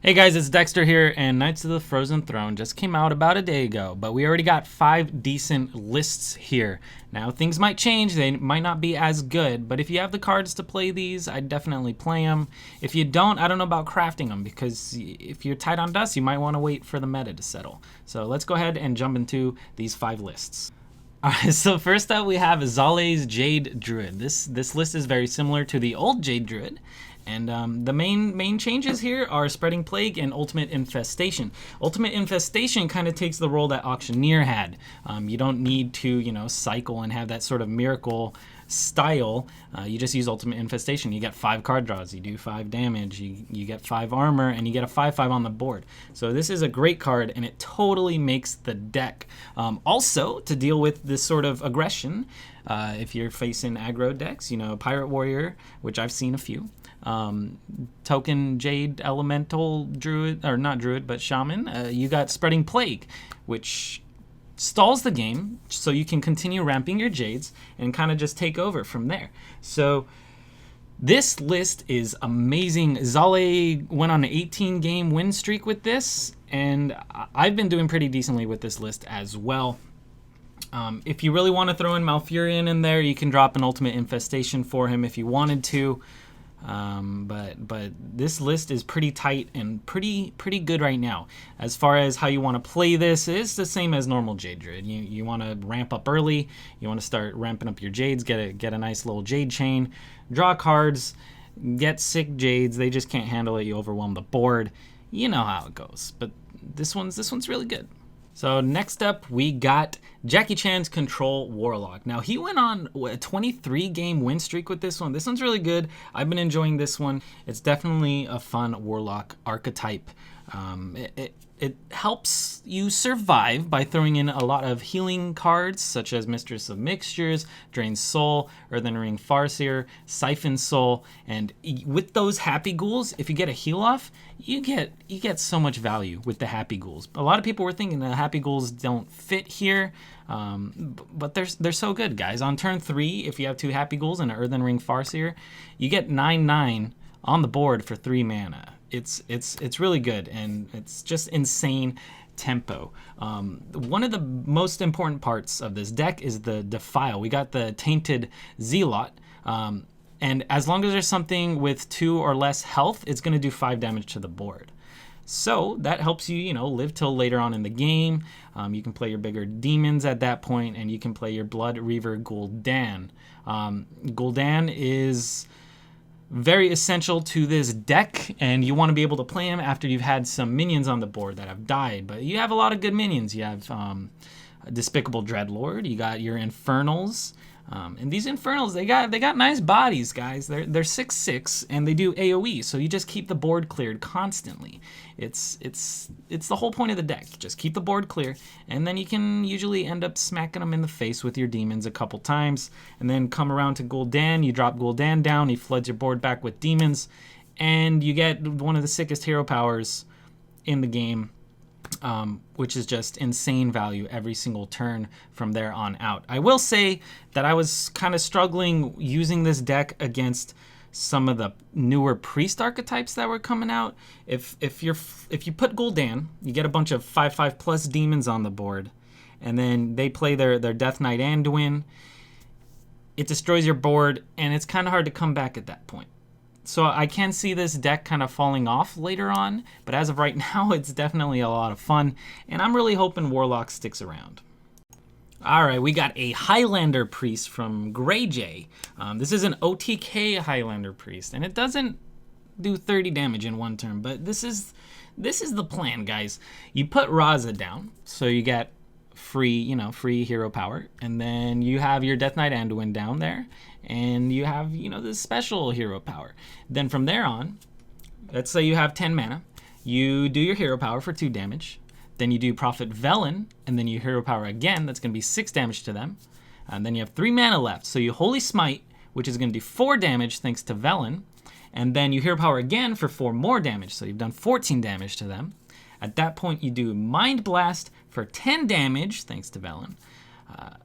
Hey guys, it's Dekkster here, and Knights of the Frozen Throne just came out about a day ago, but we already got 5 decent lists here. Now, things might change, they might not be as good, but if you have the cards to play these, I'd definitely play them. If you don't, I don't know about crafting them, because if you're tight on dust, you might want to wait for the meta to settle. So let's go ahead and jump into these 5 lists. Alright, so first up we have Zalae's Jade Druid. This list is very similar to the old Jade Druid. And the main changes here are Spreading Plague and Ultimate Infestation. Ultimate Infestation kind of takes the role that Auctioneer had. You don't need to, cycle and have that sort of miracle style. You just use Ultimate Infestation. You get 5 card draws, you do 5 damage, you get 5 armor, and you get a 5/5 on the board. So this is a great card, and it totally makes the deck. Also, to deal with this sort of aggression, if you're facing aggro decks, Pirate Warrior, which I've seen a few, token Jade Elemental Druid, or not Druid, but Shaman, you got Spreading Plague, which stalls the game so you can continue ramping your Jades and kind of just take over from there. So this list is amazing. Zalae went on an 18-game win streak with this, and I've been doing pretty decently with this list as well. If you really want to throw in Malfurion in there, you can drop an Ultimate Infestation for him if you wanted to. But this list is pretty tight and pretty good right now. As far as how you want to play this, it's the same as normal Jade Druid. You want to ramp up early. You want to start ramping up your Jades. Get a nice little Jade chain. Draw cards. Get sick Jades. They just can't handle it. You overwhelm the board. You know how it goes. But this one's really good. So next up, we got Jackie Chan's Control Warlock. Now, he went on a 23-game win streak with this one. This one's really good. I've been enjoying this one. It's definitely a fun Warlock archetype. It helps you survive by throwing in a lot of healing cards, such as Mistress of Mixtures, Drain Soul, Earthen Ring Farseer, Siphon Soul, and with those Happy Ghouls, if you get a heal off, you get so much value with the Happy Ghouls. A lot of people were thinking the Happy Ghouls don't fit here, but they're so good, guys. On turn 3, if you have 2 Happy Ghouls and an Earthen Ring Farseer, you get 9/9 on the board for 3 mana. It's really good, and it's just insane tempo. One of the most important parts of this deck is the Defile. We got the Tainted Zealot, and as long as there's something with 2 or less health, it's going to do 5 damage to the board. So that helps you, live till later on in the game. You can play your bigger demons at that point, and you can play your Blood Reaver Gul'dan. Gul'dan is very essential to this deck, and you want to be able to play him after you've had some minions on the board that have died. But you have a lot of good minions. You have Despicable Dreadlord. You got your Infernals. And these Infernals, they got nice bodies, guys. They're 6/6 and they do AoE, so you just keep the board cleared constantly. It's the whole point of the deck. Just keep the board clear, and then you can usually end up smacking them in the face with your demons a couple times, and then come around to Gul'dan. You drop Gul'dan down, he floods your board back with demons, and you get one of the sickest hero powers in the game. Which is just insane value every single turn from there on out. I will say that I was kind of struggling using this deck against some of the newer priest archetypes that were coming out. If you put Gul'dan, you get a bunch of 5/5 plus demons on the board, and then they play their Death Knight Anduin. It destroys your board, and it's kind of hard to come back at that point. So I can see this deck kind of falling off later on, but as of right now, it's definitely a lot of fun, and I'm really hoping Warlock sticks around. Alright, we got a Highlander Priest from GrayJ. This is an OTK Highlander Priest, and it doesn't do 30 damage in one turn, but this is the plan, guys. You put Raza down, so you get free hero power, and then you have your Death Knight Anduin down there, and you have, this special hero power. Then from there on, let's say you have 10 mana, you do your hero power for 2 damage, then you do Prophet Velen, and then you hero power again, that's going to be 6 damage to them, and then you have 3 mana left, so you Holy Smite, which is going to do 4 damage thanks to Velen, and then you hero power again for 4 more damage, so you've done 14 damage to them. At that point, you do Mind Blast for 10 damage, thanks to Velen,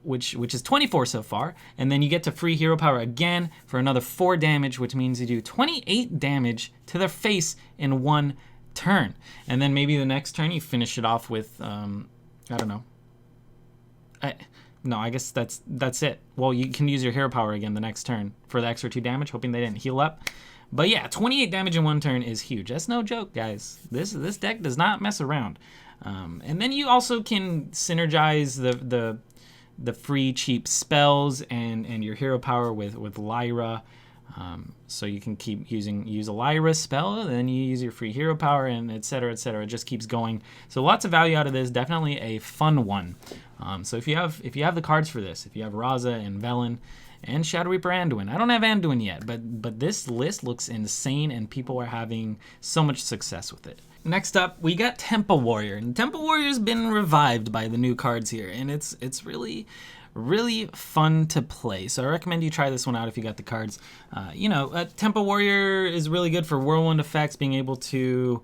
which is 24 so far, and then you get to free hero power again for another 4 damage, which means you do 28 damage to their face in one turn. And then maybe the next turn you finish it off with, I don't know. No, I guess that's it. Well, you can use your hero power again the next turn for the extra 2 damage, hoping they didn't heal up. But yeah, 28 damage in 1 turn is huge. That's no joke, guys. This deck does not mess around. And then you also can synergize the free cheap spells and your hero power with Lyra. So you can use a Lyra spell, and then you use your free hero power, and etc. etc. It just keeps going. So lots of value out of this. Definitely a fun one. So if you have the cards for this, if you have Raza and Velen and Shadow Reaper Anduin. I don't have Anduin yet, but this list looks insane, and people are having so much success with it. Next up, we got Temple Warrior, and Temple Warrior's been revived by the new cards here, and it's really fun to play. So I recommend you try this one out if you got the cards. Temple Warrior is really good for whirlwind effects, being able to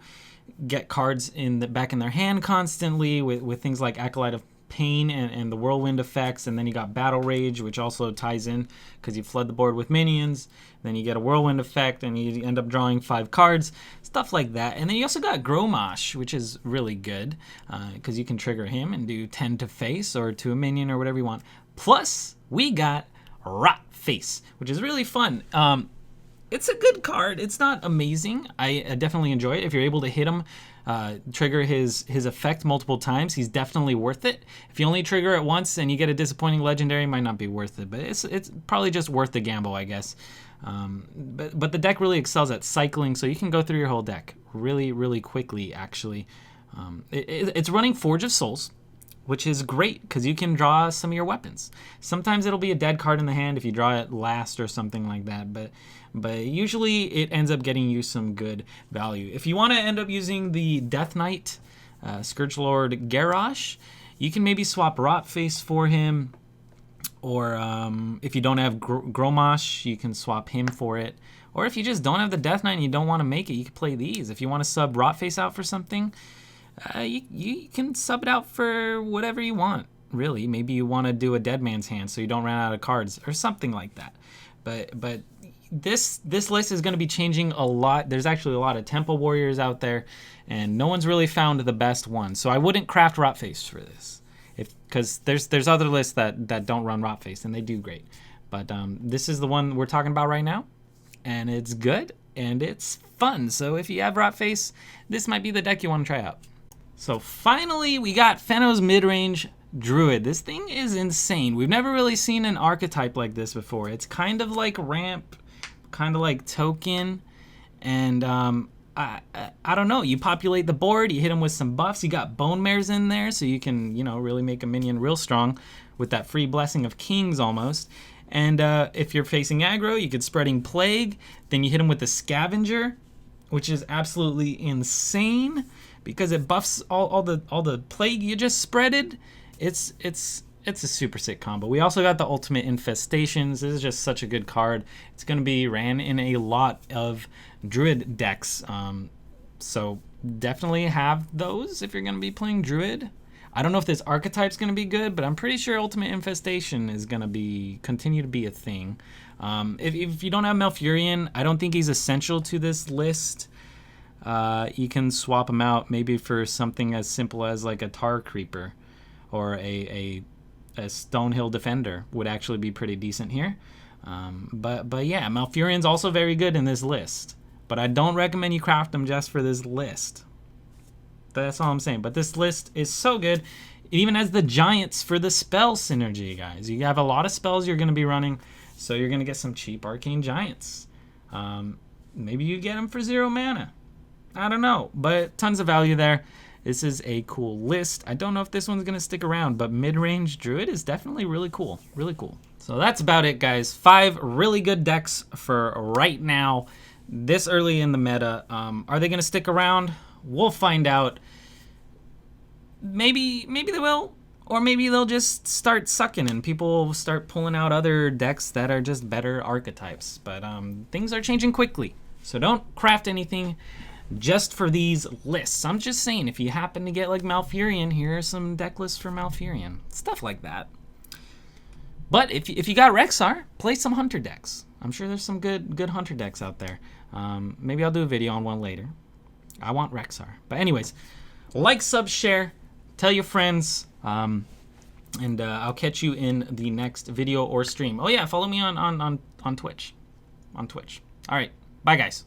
get cards back in their hand constantly with things like Acolyte of Pain and the whirlwind effects, and then you got Battle Rage, which also ties in because you flood the board with minions. Then you get a whirlwind effect and you end up drawing 5 cards, stuff like that. And then you also got Gromash, which is really good because you can trigger him and do 10 to face or to a minion or whatever you want. Plus we got Rot Face, which is really fun. It's a good card. It's not amazing. I definitely enjoy it. If you're able to hit him, trigger his effect multiple times, he's definitely worth it. If you only trigger it once and you get a disappointing legendary, it might not be worth it, but it's probably just worth the gamble, I guess. But the deck really excels at cycling, so you can go through your whole deck really quickly, actually. It's running Forge of Souls, which is great because you can draw some of your weapons. Sometimes it'll be a dead card in the hand if you draw it last or something like that, but usually it ends up getting you some good value. If you want to end up using the Death Knight, Scourge Lord Garrosh, you can maybe swap Rotface for him, or if you don't have Gromash, you can swap him for it. Or if you just don't have the Death Knight and you don't want to make it, you can play these. If you want to sub Rotface out for something, you can sub it out for whatever you want, really. Maybe you want to do a Dead Man's Hand so you don't run out of cards or something like that. But this list is going to be changing a lot. There's actually a lot of Temple Warriors out there, and no one's really found the best one. So I wouldn't craft Rotface for this, because there's other lists that don't run Rotface, and they do great. But this is the one we're talking about right now, and it's good, and it's fun. So if you have Rotface, this might be the deck you want to try out. So finally, we got Feno's Midrange Druid. This thing is insane. We've never really seen an archetype like this before. It's kind of like Ramp, kind of like Token, and I don't know. You populate the board, you hit them with some buffs. You got Bone Mares in there, so you can, really make a minion real strong with that free Blessing of Kings almost. And if you're facing aggro, you could Spreading Plague. Then you hit them with the Scavenger, which is absolutely insane because it buffs all the plague you just spreaded. It's a super sick combo. We also got the Ultimate Infestations. This is just such a good card. It's going to be ran in a lot of Druid decks. So definitely have those if you're going to be playing Druid. I don't know if this archetype's going to be good, but I'm pretty sure Ultimate Infestation is going to continue to be a thing. If you don't have Malfurion, I don't think he's essential to this list. You can swap him out maybe for something as simple as like a Tar Creeper, or a Stonehill Defender would actually be pretty decent here. But yeah, Malfurion's also very good in this list. But I don't recommend you craft them just for this list. That's all I'm saying. But this list is so good. It even has the Giants for the spell synergy, guys. You have a lot of spells you're going to be running, so you're going to get some cheap Arcane Giants. Maybe you get them for 0 mana. I don't know, but tons of value there. This is a cool list. I don't know if this one's going to stick around, but Midrange Druid is definitely really cool. Really cool. So that's about it, guys. 5 really good decks for right now, this early in the meta. Are they going to stick around? We'll find out. Maybe they will, or maybe they'll just start sucking and people will start pulling out other decks that are just better archetypes. But things are changing quickly, so don't craft anything just for these lists. I'm just saying, if you happen to get like Malfurion, here are some deck lists for Malfurion, stuff like that. But if you got Rexar, play some Hunter decks. I'm sure there's some good Hunter decks out there. Maybe I'll do a video on one later. I want Rexar. But anyways, like, sub, share, tell your friends, and I'll catch you in the next video or stream. Oh yeah, follow me on Twitch. On Twitch. All right, bye guys.